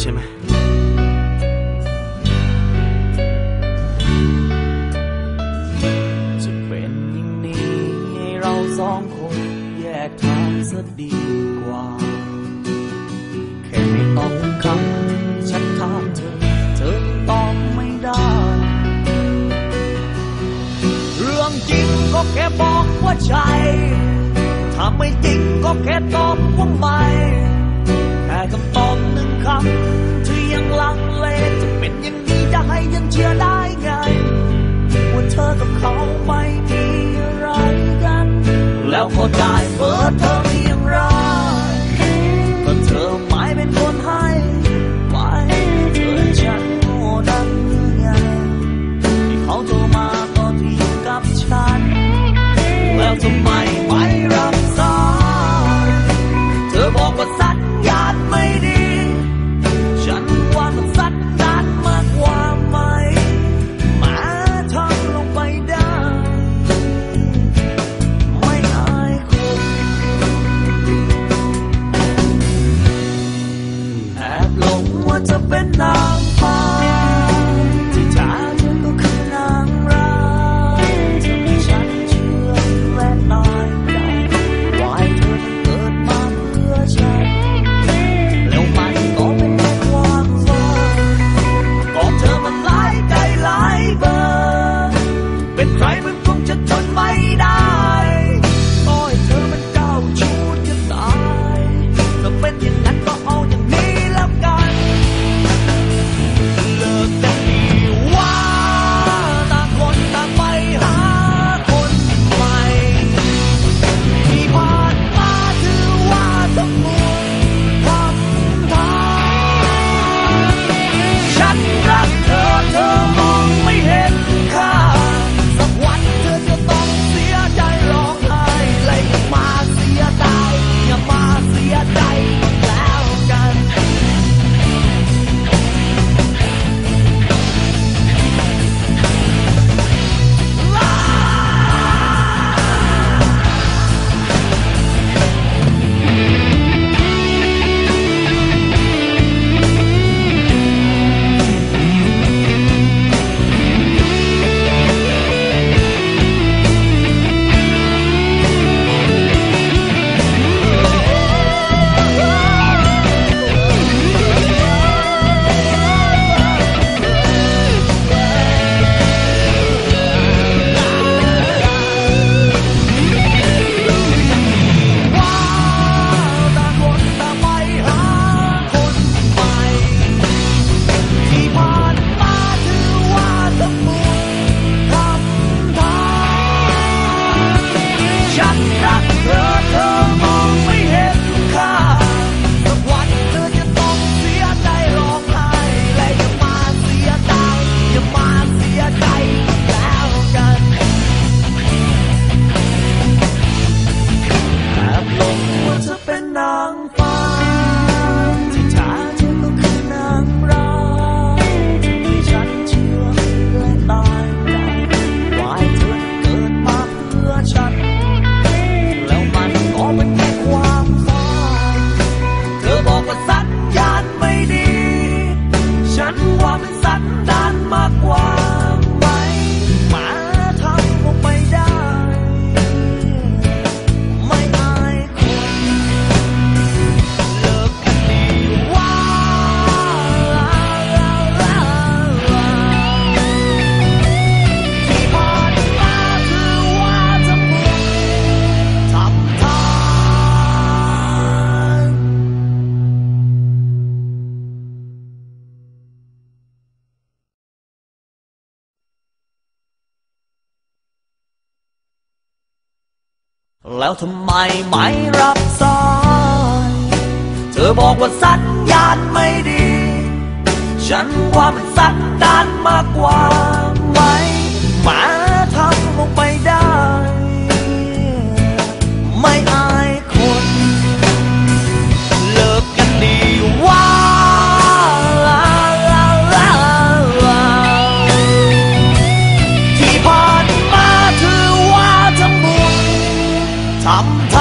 ใช่ไหมจะเป็นอย่างนี้ให้เราสองคนแยกทางซะดีกว่าแค่ไม่ตอบคำฉันถามเธอตอบไม่ได้เรื่องจริงก็แค่บอกว่าใช่ถ้าไม่จริงก็แค่ตอบว่าไม่แค่คำตอบหนึ่งคำที่ยังลังเลจะเป็นอย่างนี้จะให้ยังเชื่อได้ไงว่าเธอกับเขาไม่มีอะไรกันแล้วเขาได้เบอร์เธอไม่อย่างไรก็เธอไม่เป็นคนให้ไปเธอฉันโง่ดังไงที่เขาโทรมาก็ที่กับฉันแล้วทำไมไม่รับสายเธอบอกว่าสัญญาณไม่ดีฉันว่ามันสัญญาณมากกว่าไหมมาทำลงไปได้ไม่อายคนแอบหลงว่าจะเป็นนางฟ้าที่แท้เธอก็คือนางร้ายทำให้ฉันเชื่อและตายใจว่าเธอเกิดมาเพื่อฉันแล้วมันก็เป็นแค่ความฝันก็เธอมันหลายใจหลายเบอร์เป็นใครมันคงจะทนไม่ได้ก็ให้เธอมันเจ้าชู้จะตายถ้าเป็นอย่างนั้นก็เอาอย่างนี้แล้วกันเลิกกันดีว่าต่างคนต่างไปหาคนใหม่ที่ผ่านมาถือว่าทั้งหมดทำทางฉันรักเธอมองไม่เห็นค่าสักวันเธอจะต้องเสียใจร้องไห้และอย่ามาเสียดายอย่ามาเสียใจแล้วกันแล้วทำไมไม่รับสายเธอบอกว่าสัญญาณไม่ดีฉันว่ามันสัญญาณมากกว่าไหมมาทำลงไปได้ไม่อายคนเลิกกันดีว่าที่ผ่านมาถือว่าทั้งหมดทำ